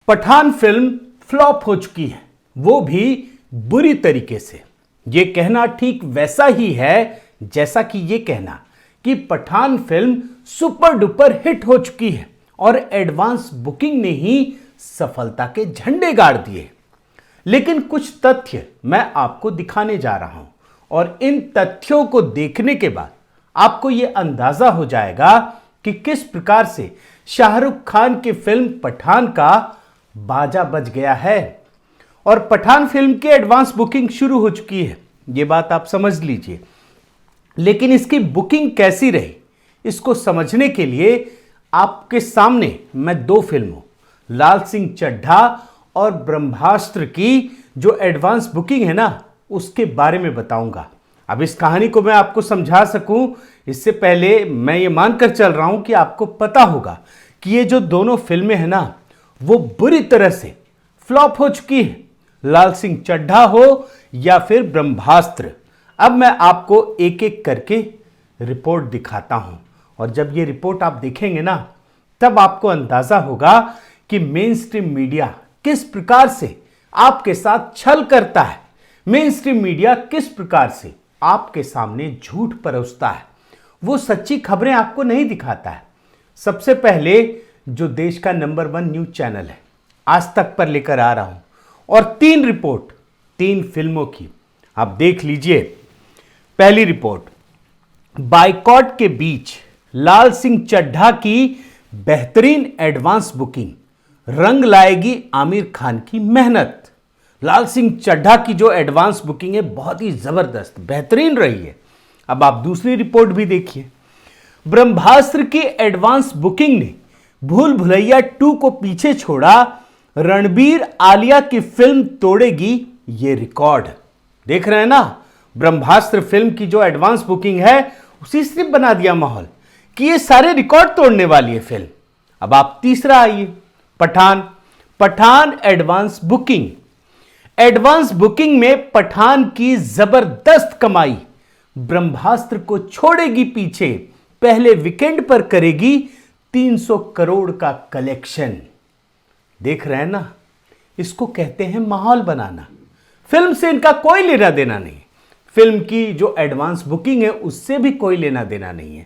Pathan film flop हो चुकी है, वो भी बुरी तरीके से। यह कहना ठीक वैसा ही है जैसा कि यह कहना कि Pathaan film super duper hit हो चुकी है और एडवांस बुकिंग ने ही सफलता के झंडे गाड़ दिए। लेकिन कुछ तथ्य मैं आपको दिखाने जा रहा हूं और इन तथ्यों को देखने के बाद आपको यह अंदाजा हो जाएगा कि किस प्रकार से शाहरुख खान की फिल्म पठान का बाजा बज गया है और पठान फिल्म की एडवांस बुकिंग शुरू हो चुकी है। यह बात आप समझ लीजिए। लेकिन इसकी बुकिंग कैसी रही, इसको समझने के लिए आपके सामने मैं दो फिल्मों लाल सिंह चड्ढा और ब्रह्मास्त्र की जो एडवांस बुकिंग है ना, उसके बारे में बताऊंगा। अब इस कहानी को मैं आपको समझा सकूं, इससे पहले मैं ये मानकर चल रहा हूं कि आपको पता होगा कि ये जो दोनों फिल्में हैं ना, वो बुरी तरह से फ्लॉप हो चुकी है, लाल सिंह चड्ढा हो या फिर ब्रह्मास्त्र। अब मैं आपको एक एक करके रिपोर्ट दिखाता हूं और जब ये रिपोर्ट आप देखेंगे ना, तब आपको अंदाजा होगा कि मेन स्ट्रीम मीडिया किस प्रकार से आपके साथ छल करता है, मेन स्ट्रीम मीडिया किस प्रकार से आपके सामने झूठ परोसता है, वो सच्ची खबरें आपको नहीं दिखाता है। सबसे पहले जो देश का नंबर 1 न्यूज चैनल है आज तक पर लेकर आ रहा हूं और 3 रिपोर्ट 3 फिल्मों की आप देख लीजिए। पहली रिपोर्ट, बाइकॉट के बीच लाल सिंह चड्ढा की बेहतरीन एडवांस बुकिंग, रंग लाएगी आमिर खान की मेहनत। लाल सिंह चड्ढा की जो एडवांस बुकिंग है बहुत ही जबरदस्त बेहतरीन रही है। अब आप दूसरी रिपोर्ट भी देखिए, ब्रह्मास्त्र की एडवांस बुकिंग ने भूल भुलैया 2 को पीछे छोड़ा, रणबीर आलिया की फिल्म तोड़ेगी ये रिकॉर्ड। देख रहे हैं ना, ब्रह्मास्त्र फिल्म की जो एडवांस बुकिंग है उसी से बना दिया माहौल कि ये सारे रिकॉर्ड तोड़ने वाली है फिल्म। अब आप तीसरा आइए, Pathaan. Pathaan advance booking, advance booking में पठान की जबरदस्त कमाई, ब्रह्मास्त्र को छोड़ेगी पीछे, पहले वीकेंड पर करेगी 300 करोड़ का कलेक्शन। देख रहे हैं ना, इसको कहते हैं माहौल बनाना। फिल्म से इनका कोई लेना देना नहीं, फिल्म की जो एडवांस बुकिंग है उससे भी कोई लेना देना नहीं है।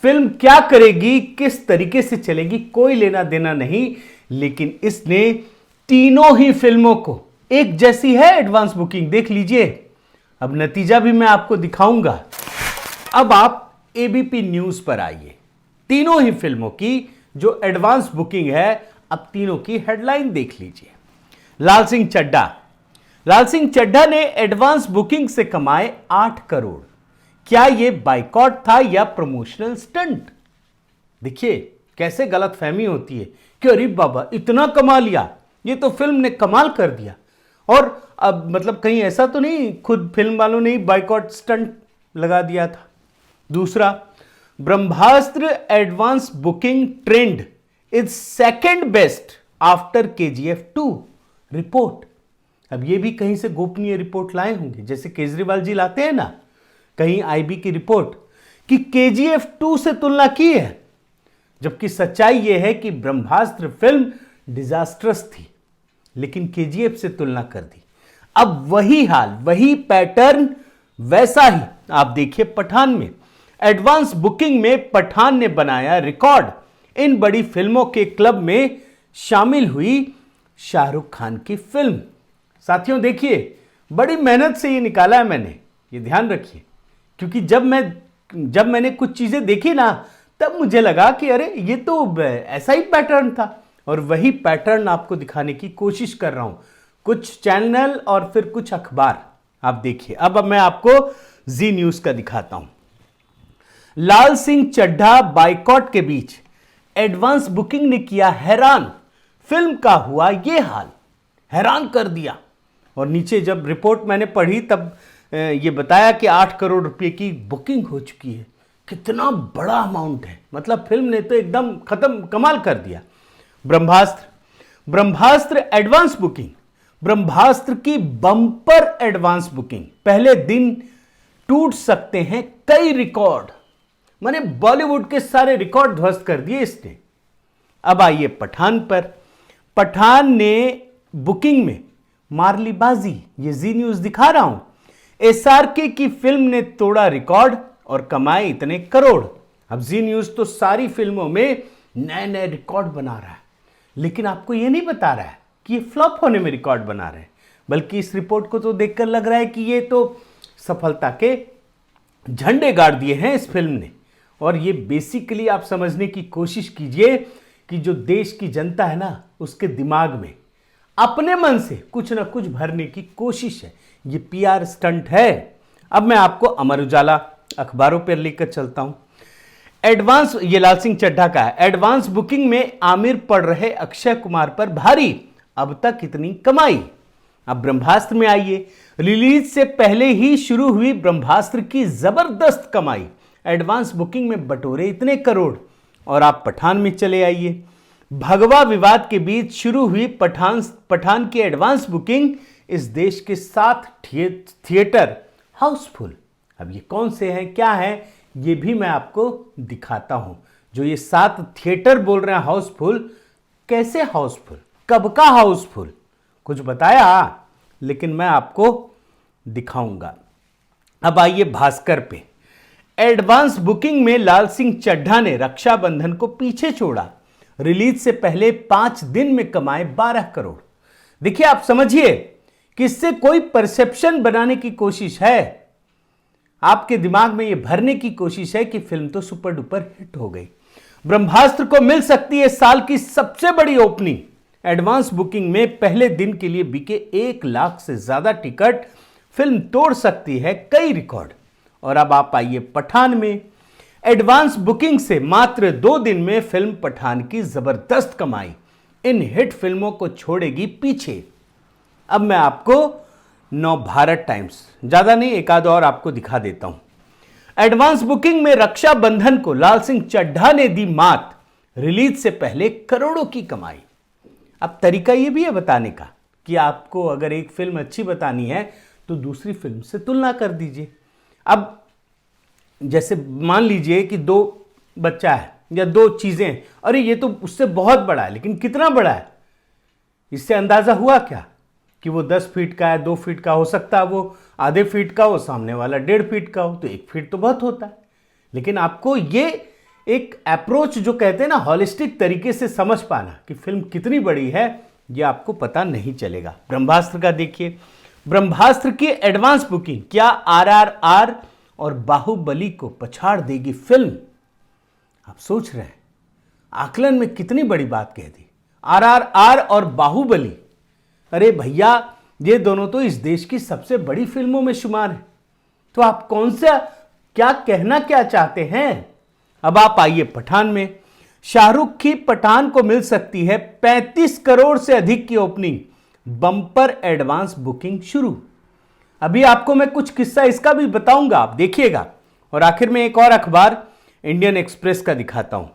फिल्म क्या करेगी, किस तरीके से चलेगी, कोई लेना देना नहीं। लेकिन इसने तीनों ही फिल्मों को एक जैसी है एडवांस बुकिंग, देख लीजिए। अब नतीजा भी मैं आपको दिखाऊंगा। अब आप एबीपी न्यूज पर आइए, तीनों ही फिल्मों की जो एडवांस बुकिंग है, अब तीनों की हेडलाइन देख लीजिए। लाल सिंह चड्ढा, लाल सिंह चड्ढा ने एडवांस बुकिंग से कमाए 8 करोड़। क्या यह बाइकॉट था या प्रमोशनल स्टंट? देखिए कैसे गलतफहमी होती है कि अरे बाबा इतना कमा लिया, ये तो फिल्म ने कमाल कर दिया। और अब मतलब कहीं ऐसा तो नहीं खुद फिल्म वालों ने ही बाइकॉट स्टंट लगा दिया था। दूसरा, Brahmastra advance booking trend is second best after KGF 2 report. अब ये भी कहीं से गोपनीय रिपोर्ट लाए होंगे, जैसे केजरीवाल जी लाते हैं ना कहीं आईबी की रिपोर्ट कि केजीएफ 2 से तुलना की है, जबकि सच्चाई यह है कि ब्रह्मास्त्र फिल्म डिजास्ट्रस थी लेकिन केजीएफ से तुलना कर दी। अब वही हाल, वही पैटर्न, वैसा ही आप देखिए पठान में। एडवांस बुकिंग में पठान ने बनाया रिकॉर्ड। इन बड़ी फिल्मों के क्लब में शामिल हुई शाहरुख खान की फिल्म। साथियों देखिए, बड़ी मेहनत से ये निकाला है मैंने, ये ध्यान रखिए, क्योंकि जब मैंने कुछ चीजें देखी ना, तब मुझे लगा कि अरे ये तो ऐसा ही पैटर्न था और वही पैटर्न आपको दिखाने की कोशिश कर रहा हूं। कुछ चैनल और फिर कुछ अखबार आप देखिए। अब मैं आपको जी न्यूज का दिखाता हूं। लाल सिंह चड्ढा बाइकॉट के बीच एडवांस बुकिंग ने किया हैरान, फिल्म का हुआ यह हाल, हैरान कर दिया। और नीचे जब रिपोर्ट मैंने पढ़ी तब यह बताया कि 8 करोड़ रुपए की बुकिंग हो चुकी है। कितना बड़ा अमाउंट है, मतलब फिल्म ने तो एकदम खत्म कमाल कर दिया। ब्रह्मास्त्र एडवांस बुकिंग, ब्रह्मास्त्र की बम्पर एडवांस बुकिंग, पहले दिन टूट सकते हैं कई रिकॉर्ड। माने बॉलीवुड के सारे रिकॉर्ड ध्वस्त कर दिए इसने। अब आइए पठान पर। पठान ने बुकिंग में मार ली बाजी, ये जी न्यूज दिखा रहा हूं। एसआरके की फिल्म ने तोड़ा रिकॉर्ड और कमाए इतने करोड़। अब जी न्यूज तो सारी फिल्मों में नए नए रिकॉर्ड बना रहा है, लेकिन आपको यह नहीं बता रहा है कि ये फ्लॉप होने में रिकॉर्ड बना रहे हैं, बल्कि इस रिपोर्ट को तो देखकर लग रहा है कि ये तो सफलता के झंडे गाड़ दिए हैं इस फिल्म ने। और ये बेसिकली आप समझने की कोशिश कीजिए कि जो देश की जनता है ना, उसके दिमाग में अपने मन से कुछ ना कुछ भरने की कोशिश है। ये पीआर स्टंट है। अब मैं आपको अमर उजाला अखबारों पर लेकर चलता हूं। एडवांस, ये लाल सिंह चड्ढा का है। एडवांस बुकिंग में आमिर पड़ रहे अक्षय कुमार पर भारी, अब तक इतनी कमाई। अब ब्रह्मास्त्र में आइए। रिलीज से पहले ही शुरू हुई ब्रह्मास्त्र की जबरदस्त कमाई, एडवांस बुकिंग में बटोरे इतने करोड़। और आप पठान में चले आइए। भगवा विवाद के बीच शुरू हुई पठान की एडवांस बुकिंग इस देश के 7 थिएटर हाउसफुल। अब ये कौन से हैं, क्या है, ये भी मैं आपको दिखाता हूं। जो ये 7 थिएटर बोल रहे हैं हाउसफुल, कैसे हाउसफुल, कब का हाउसफुल, कुछ बताया, लेकिन मैं आपको दिखाऊंगा। अब आइए भास्कर पे। एडवांस बुकिंग में लाल सिंह चड्ढा ने रक्षाबंधन को पीछे छोड़ा। रिलीज से पहले 5 दिन में कमाए 12 करोड़। देखिए, आप समझिए कि इससे कोई परसेप्शन बनाने की कोशिश है, आपके दिमाग में यह भरने की कोशिश है कि फिल्म तो सुपर डुपर हिट हो गई। ब्रह्मास्त्र को मिल सकती है साल की सबसे बड़ी ओपनिंग। एडवांस बुकिंग में पहले दिन के लिए बिके 1 लाख से ज्यादा टिकट। फिल्म तोड़ सकती है कई रिकॉर्ड। और अब आप आइए पठान में। एडवांस बुकिंग से मात्र 2 दिन में फिल्म पठान की जबरदस्त कमाई इन हिट फिल्मों को छोड़ेगी पीछे। अब मैं आपको नव भारत टाइम्स, ज्यादा नहीं, एक आध और आपको दिखा देता हूं। एडवांस बुकिंग में रक्षाबंधन को लाल सिंह चड्ढा ने दी मात, रिलीज से पहले करोड़ों की कमाई। अब तरीका यह भी है बताने का कि आपको अगर एक फिल्म अच्छी बतानी है तो दूसरी फिल्म से तुलना कर दीजिए। अब जैसे मान लीजिए कि 2 बच्चा है या 2 चीजें, अरे ये तो उससे बहुत बड़ा है, लेकिन कितना बड़ा है, इससे अंदाजा हुआ क्या कि वो 10 फीट का है, 2 फीट का हो सकता है, वो आधे फीट का हो, सामने वाला 1.5 फीट का हो, तो 1 फीट तो बहुत होता है। लेकिन आपको ये एक अप्रोच जो कहते हैं ना, हॉलिस्टिक तरीके से समझ पाना कि फिल्म कितनी बड़ी है, ये आपको पता नहीं चलेगा। ब्रह्मास्त्र का देखिए। ब्रह्मास्त्र की एडवांस बुकिंग क्या RRR और बाहुबली को पछाड़ देगी फिल्म? आप सोच रहे हैं, आकलन में कितनी बड़ी बात कह दी। RRR और बाहुबली, अरे भैया, ये दोनों तो इस देश की सबसे बड़ी फिल्मों में शुमार है। तो आप कौन सा, क्या कहना क्या चाहते हैं? अब आप आइए पठान में। शाहरुख की पठान को मिल सकती है 35 करोड़ से अधिक की ओपनिंग, बम्पर एडवांस बुकिंग शुरू। अभी आपको मैं कुछ किस्सा इसका भी बताऊंगा, आप देखिएगा। और आखिर में एक और अखबार इंडियन एक्सप्रेस का दिखाता हूं।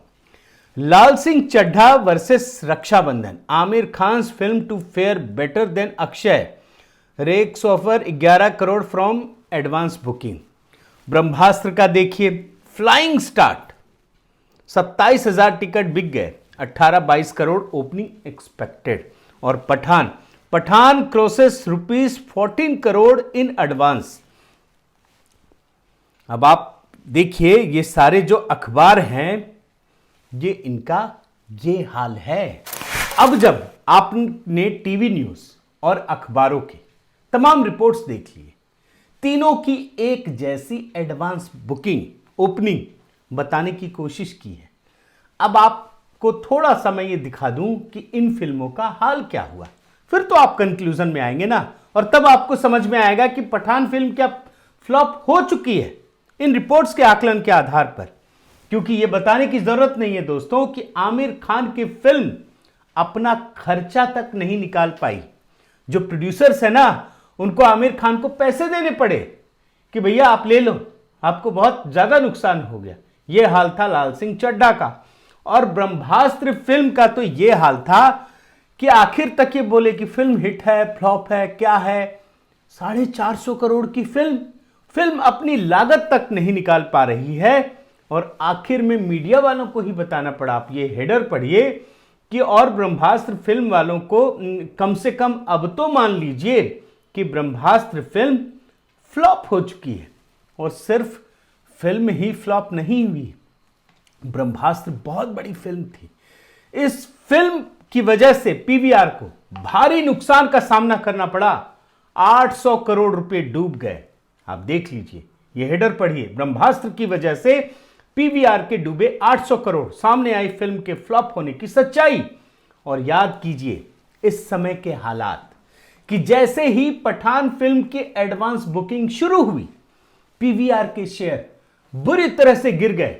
Lal Singh Chaddha versus Rakshabandhan, Aamir Khan film to fare better than Akshay, rakes offer 11 crore from advance booking. Brahmastra का देखिए, फ्लाइंग स्टार्ट, 27,000 टिकट बिक गए, 18-22 करोड़ ओपनिंग एक्सपेक्टेड। और Pathaan crosses ₹14 crore in advance. अब आप देखिए, ये सारे जो अखबार हैं, ये इनका ये हाल है। अब जब आपने टीवी न्यूज और अखबारों की तमाम रिपोर्ट्स देख लिए, तीनों की एक जैसी एडवांस बुकिंग ओपनिंग बताने की कोशिश की है। अब आपको थोड़ा सा मैं ये दिखा दूं कि इन फिल्मों का हाल क्या हुआ, फिर तो आप कंक्लूजन में आएंगे ना, और तब आपको समझ में आएगा कि पठान फिल्म क्या फ्लॉप हो चुकी है इन रिपोर्ट्स के आकलन के आधार पर। क्योंकि यह बताने की जरूरत नहीं है दोस्तों कि आमिर खान की फिल्म अपना खर्चा तक नहीं निकाल पाई। जो प्रोड्यूसर्स है ना, उनको आमिर खान को पैसे देने पड़े कि भैया आप ले लो, आपको बहुत ज्यादा नुकसान हो गया। यह हाल था लाल सिंह चड्ढा का। और ब्रह्मास्त्र फिल्म का तो यह हाल था कि आखिर तक ये बोले कि फिल्म हिट है, फ्लॉप है, क्या है। 450 करोड़ की फिल्म अपनी लागत तक नहीं निकाल पा रही है। और आखिर में मीडिया वालों को ही बताना पड़ा। आप ये हेडर पढ़िए कि और ब्रह्मास्त्र फिल्म वालों को कम से कम अब तो मान लीजिए कि ब्रह्मास्त्र फिल्म फ्लॉप हो चुकी है। और सिर्फ फिल्म ही फ्लॉप नहीं हुई, ब्रह्मास्त्र बहुत बड़ी फिल्म थी। इस फिल्म की वजह से पीवीआर को भारी नुकसान का सामना करना पड़ा। 800 करोड़ रुपए डूब गए। आप देख लीजिए, यह हेडर पढ़िए, ब्रह्मास्त्र की वजह से पीवीआर के डूबे 800 करोड़। सामने आई फिल्म के फ्लॉप होने की सच्चाई। और याद कीजिए इस समय के हालात कि जैसे ही पठान फिल्म की एडवांस बुकिंग शुरू हुई, पीवीआर के शेयर बुरी तरह से गिर गए।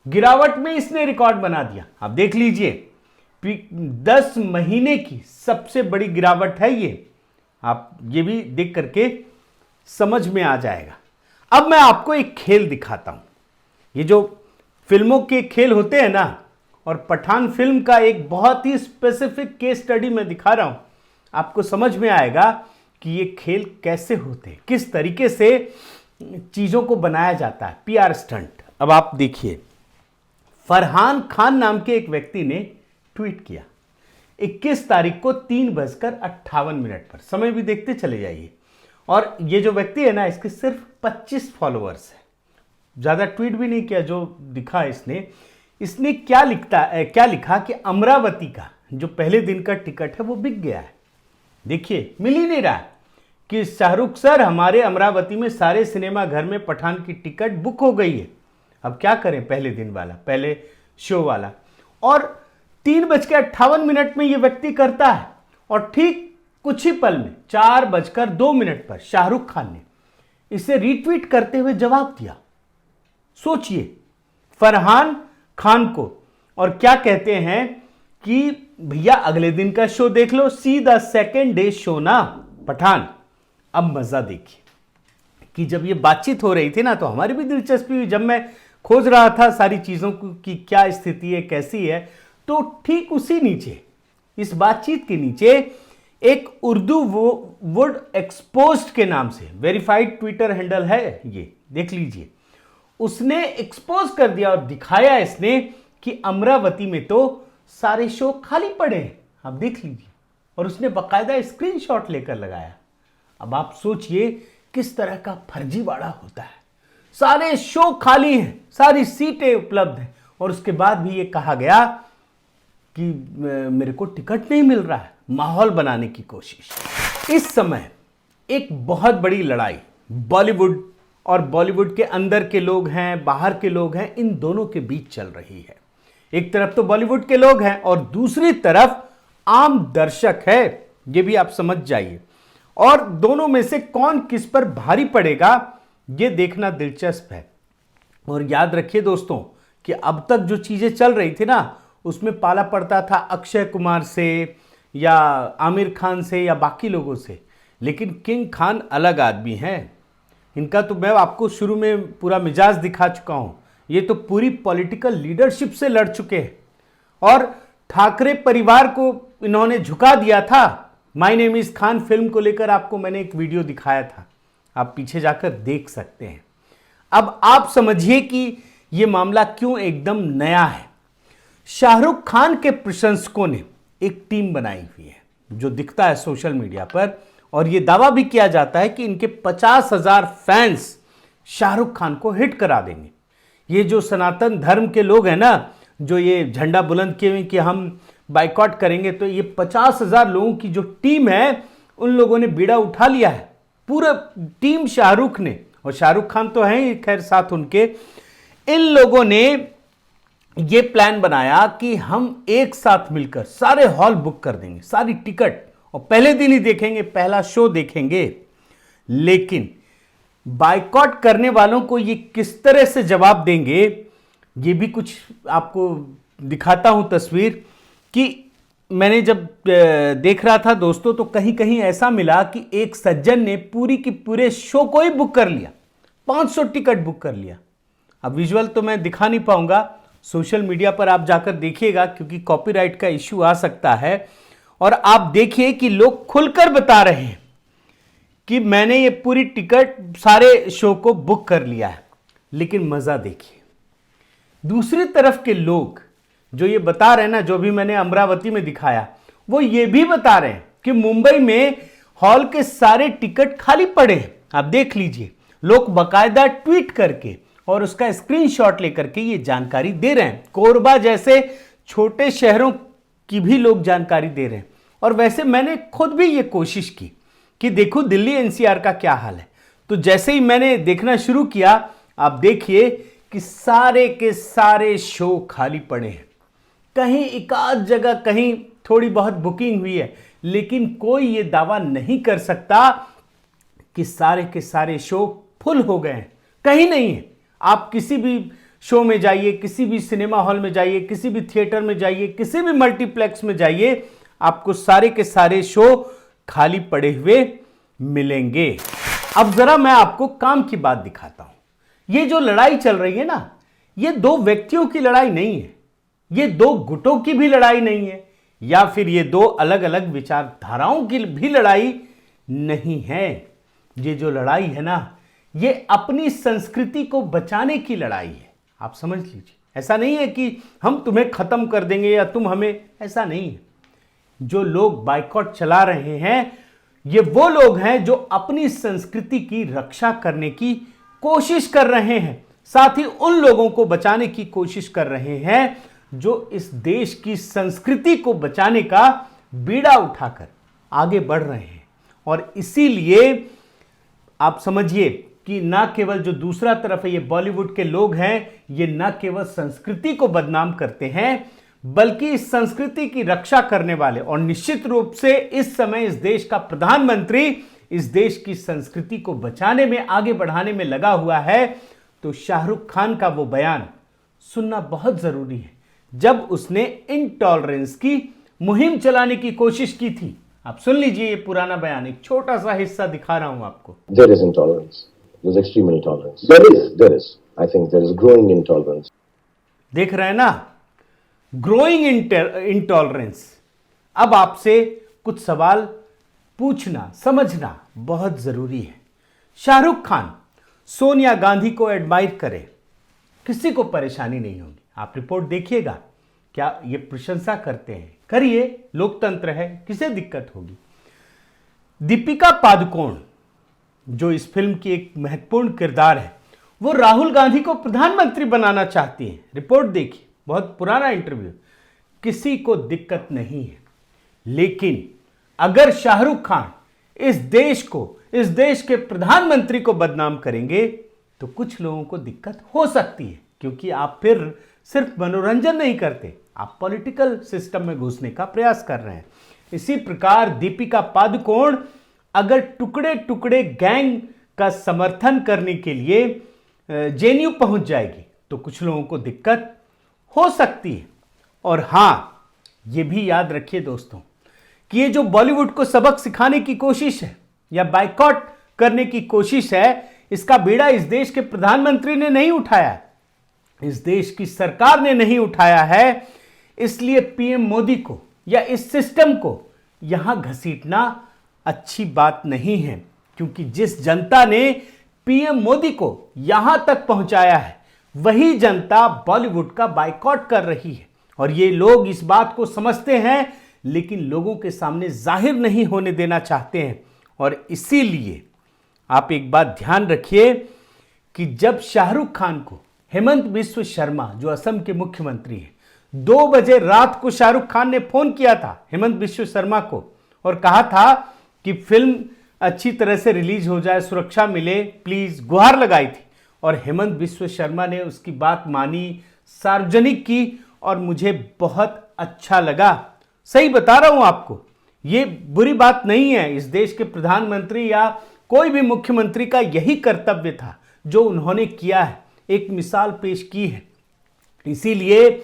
गिरावट में इसने रिकॉर्ड बना दिया। आप देख लीजिए, 10 महीने की सबसे बड़ी गिरावट है ये। आप ये भी देख करके समझ में आ जाएगा। अब मैं आपको एक खेल दिखाता हूं। ये जो फिल्मों के खेल होते हैं ना, और पठान फिल्म का एक बहुत ही स्पेसिफिक केस स्टडी मैं दिखा रहा हूं। आपको समझ में आएगा कि ये खेल कैसे होते हैं, किस तरीके से चीजों को बनाया जाता है, पीआर स्टंट। अब आप देखिए, फरहान खान नाम के एक व्यक्ति ने ट्वीट किया 21 तारीख को 3:58 पर। समय भी देखते चले जाइए। और ये जो व्यक्ति है ना, इसके सिर्फ 25 फॉलोअर्स है, ज्यादा ट्वीट भी नहीं किया। जो दिखा इसने क्या लिखा कि अमरावती का जो पहले दिन का टिकट है वो बिक गया है। देखिए, मिल ही नहीं रहा कि शाहरुख सर, हमारे अमरावती में सारे सिनेमा घर में पठान की टिकट बुक हो गई है। अब क्या करें, पहले दिन वाला, पहले शो वाला। और 3:58 में ये व्यक्ति करता है। और ठीक कुछ ही पल में 4:02 पर शाहरुख खान ने इसे रीट्वीट करते हुए जवाब दिया। सोचिए, फरहान खान को, और क्या कहते हैं कि भैया अगले दिन का शो देख लो, सीधा सेकेंड डे शो ना पठान। अब मजा देखिए कि जब ये बातचीत हो रही थी ना, तो हमारी भी दिलचस्पी हुई। जब मैं खोज रहा था सारी चीजों की क्या स्थिति है, कैसी है, तो ठीक उसी नीचे, इस बातचीत के नीचे एक उर्दू वुड एक्सपोज्ड के नाम से वेरीफाइड ट्विटर हैंडल है, ये देख लीजिए। उसने एक्सपोज कर दिया और दिखाया इसने कि अमरावती में तो सारे शो खाली पड़े हैं। आप देख लीजिए। और उसने बकायदा स्क्रीनशॉट लेकर लगाया। अब आप सोचिए किस तरह का फर्जीवाड़ा होता है। सारे शो खाली हैं, सारी सीटें उपलब्ध हैं, और उसके बाद भी ये कहा गया कि मेरे को टिकट नहीं मिल रहा है। माहौल बनाने की कोशिश। इस समय एक बहुत बड़ी लड़ाई बॉलीवुड और बॉलीवुड के अंदर के लोग हैं, बाहर के लोग हैं, इन दोनों के बीच चल रही है। एक तरफ तो बॉलीवुड के लोग हैं और दूसरी तरफ आम दर्शक है। ये भी आप समझ जाइए। और दोनों में से कौन किस पर भारी पड़ेगा, ये देखना दिलचस्प है। और याद रखिए दोस्तों कि अब तक जो चीजें चल रही थी ना, उसमें पाला पड़ता था अक्षय कुमार से या आमिर खान से या बाकी लोगों से। लेकिन किंग खान अलग आदमी हैं। इनका तो मैं आपको शुरू में पूरा मिजाज दिखा चुका हूं। ये तो पूरी पॉलिटिकल लीडरशिप से लड़ चुके हैं और ठाकरे परिवार को इन्होंने झुका दिया था। My name is Khan film को लेकर आपको मैंने एक वीडियो दिखाया था, आप पीछे जाकर देख सकते हैं। अब आप समझिए कि यह मामला क्यों एकदम नया है। शाहरुख खान के प्रशंसकों ने एक टीम बनाई हुई है जो दिखता है सोशल मीडिया पर, और यह दावा भी किया जाता है कि इनके 50,000 फैंस शाहरुख खान को हिट करा देंगे। ये जो सनातन धर्म के लोग हैं ना, जो ये झंडा बुलंद किए हुए कि हम बाइकॉट करेंगे, तो ये 50,000 लोगों की जो टीम है, उन लोगों ने बीड़ा उठा लिया है। पूरा टीम शाहरुख ने, और शाहरुख खान तो हैं ही खैर साथ उनके, इन लोगों ने ये प्लान बनाया कि हम एक साथ मिलकर सारे हॉल बुक कर देंगे, सारी टिकट, और पहले दिन ही देखेंगे, पहला शो देखेंगे। लेकिन बाइकॉट करने वालों को ये किस तरह से जवाब देंगे, ये भी कुछ आपको दिखाता हूं तस्वीर। कि मैंने जब देख रहा था दोस्तों, तो कहीं कहीं ऐसा मिला कि एक सज्जन ने पूरी की पूरे शो को ही बुक कर लिया, 500 टिकट बुक कर लिया। अब विजुअल तो मैं दिखा नहीं पाऊंगा, सोशल मीडिया पर आप जाकर देखिएगा क्योंकि कॉपीराइट का इश्यू आ सकता है। और आप देखिए कि लोग खुलकर बता रहे हैं कि मैंने ये पूरी टिकट सारे शो को बुक कर लिया है। लेकिन मजा देखिए, दूसरी तरफ के लोग जो ये बता रहे हैं ना, जो भी मैंने अमरावती में दिखाया, वो ये भी बता रहे हैं कि मुंबई में हॉल के सारे टिकट खाली पड़े हैं। आप देख लीजिए, लोग बकायदा ट्वीट करके और उसका स्क्रीनशॉट लेकर के ये जानकारी दे रहे हैं। कोरबा जैसे छोटे शहरों की भी लोग जानकारी दे रहे हैं। और वैसे मैंने खुद भी ये कोशिश की कि देखो दिल्ली एनसीआर का क्या हाल है। तो जैसे ही मैंने देखना शुरू किया, आप देखिए कि सारे के सारे शो खाली पड़े हैं। कहीं एकाध जगह कहीं थोड़ी बहुत बुकिंग हुई है, लेकिन कोई ये दावा नहीं कर सकता कि सारे के सारे शो फुल हो गए हैं। कहीं नहीं है। आप किसी भी शो में जाइए, किसी भी सिनेमा हॉल में जाइए, किसी भी थिएटर में जाइए, किसी भी मल्टीप्लेक्स में जाइए, आपको सारे के सारे शो खाली पड़े हुए मिलेंगे। अब जरा मैं आपको काम की बात दिखाता हूं। ये जो लड़ाई चल रही है ना, ये दो व्यक्तियों की लड़ाई नहीं है, ये दो गुटों की भी लड़ाई नहीं है, या फिर ये दो अलग अलग विचारधाराओं की भी लड़ाई नहीं है। ये जो लड़ाई है ना, ये अपनी संस्कृति को बचाने की लड़ाई है। आप समझ लीजिए, ऐसा नहीं है कि हम तुम्हें खत्म कर देंगे या तुम हमें, ऐसा नहीं है। जो लोग बाइकॉट चला रहे हैं, ये वो लोग हैं जो अपनी संस्कृति की रक्षा करने की कोशिश कर रहे हैं, साथ ही उन लोगों को बचाने की कोशिश कर रहे हैं जो इस देश की संस्कृति को बचाने का बीड़ा उठाकर आगे बढ़ रहे हैं। और इसीलिए आप समझिए कि ना केवल जो दूसरा तरफ है, ये बॉलीवुड के लोग हैं, ये ना केवल संस्कृति को बदनाम करते हैं, बल्कि इस संस्कृति की रक्षा करने वाले, और निश्चित रूप से इस समय इस देश का प्रधानमंत्री इस देश की संस्कृति को बचाने में, आगे बढ़ाने में लगा हुआ है। तो शाहरुख खान का वो बयान सुनना बहुत जरूरी है, जब उसने इनटॉलरेंस की मुहिम चलाने की कोशिश की थी। आप सुन लीजिए ये पुराना बयान, एक छोटा सा हिस्सा दिखा रहा हूं आपको। There is intolerance. There's extreme intolerance. There is. I think there is growing intolerance. देख रहे हैं ना, ग्रोइंग इंटॉलरेंस। अब आपसे कुछ सवाल पूछना, समझना बहुत जरूरी है। शाहरुख खान सोनिया गांधी को एडमायर करे, किसी को परेशानी नहीं होगी। आप रिपोर्ट देखिएगा, क्या ये प्रशंसा करते हैं, करिए, लोकतंत्र है, किसे दिक्कत होगी। दीपिका पादुकोण जो इस फिल्म की एक महत्वपूर्ण किरदार है, वो राहुल गांधी को प्रधानमंत्री बनाना चाहती है। रिपोर्ट देखिए, बहुत पुराना इंटरव्यू। किसी को दिक्कत नहीं है, लेकिन अगर शाहरुख खान इस देश को, इस देश के प्रधानमंत्री को बदनाम करेंगे तो कुछ लोगों को दिक्कत हो सकती है, क्योंकि आप फिर सिर्फ मनोरंजन नहीं करते, आप पॉलिटिकल सिस्टम में घुसने का प्रयास कर रहे हैं। इसी प्रकार दीपिका पादुकोण अगर टुकड़े टुकड़े गैंग का समर्थन करने के लिए जेएनयू पहुंच जाएगी तो कुछ लोगों को दिक्कत हो सकती है। और हां, यह भी याद रखिए दोस्तों कि ये जो बॉलीवुड को सबक सिखाने की कोशिश है या बाइकॉट करने की कोशिश है, इसका बीड़ा इस देश के प्रधानमंत्री ने नहीं उठाया है, इस देश की सरकार ने नहीं उठाया है। इसलिए पीएम मोदी को या इस सिस्टम को यहां घसीटना अच्छी बात नहीं है, क्योंकि जिस जनता ने पीएम मोदी को यहां तक पहुंचाया है, वही जनता बॉलीवुड का बाइकॉट कर रही है। और ये लोग इस बात को समझते हैं, लेकिन लोगों के सामने जाहिर नहीं होने देना चाहते हैं। और इसीलिए आप एक बात ध्यान रखिए कि जब शाहरुख खान को हेमंत बिस्व शर्मा, जो असम के मुख्यमंत्री हैं, 2 बजे रात को शाहरुख खान ने फोन किया था हेमंत बिस्व शर्मा को और कहा था कि फिल्म अच्छी तरह से रिलीज हो जाए, सुरक्षा मिले, प्लीज, गुहार लगाई थी। और हेमंत बिस्व शर्मा ने उसकी बात मानी, सार्वजनिक की, और मुझे बहुत अच्छा लगा। सही बता रहा हूं आपको, ये बुरी बात नहीं है। इस देश के प्रधानमंत्री या कोई भी मुख्यमंत्री का यही कर्तव्य था जो उन्होंने किया है, एक मिसाल पेश की है। इसीलिए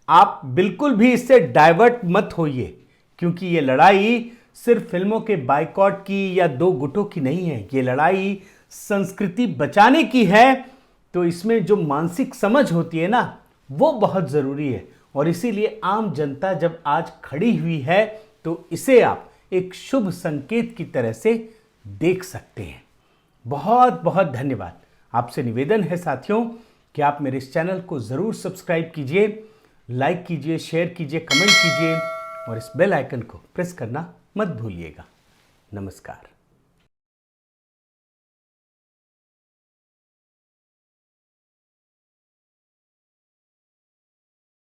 आप बिल्कुल भी इससे डाइवर्ट मत होइए, क्योंकि ये लड़ाई सिर्फ फिल्मों के बाइकॉट की या 2 गुटों की नहीं है, ये लड़ाई संस्कृति बचाने की है। तो इसमें जो मानसिक समझ होती है ना, वो बहुत जरूरी है। और इसीलिए आम जनता जब आज खड़ी हुई है तो इसे आप एक शुभ संकेत की तरह से देख सकते हैं। बहुत बहुत धन्यवाद। आपसे निवेदन है साथियों कि आप मेरे इस चैनल को जरूर सब्सक्राइब कीजिए, लाइक कीजिए, शेयर कीजिए, कमेंट कीजिए और इस बेल आइकन को प्रेस करना मत भूलिएगा। नमस्कार।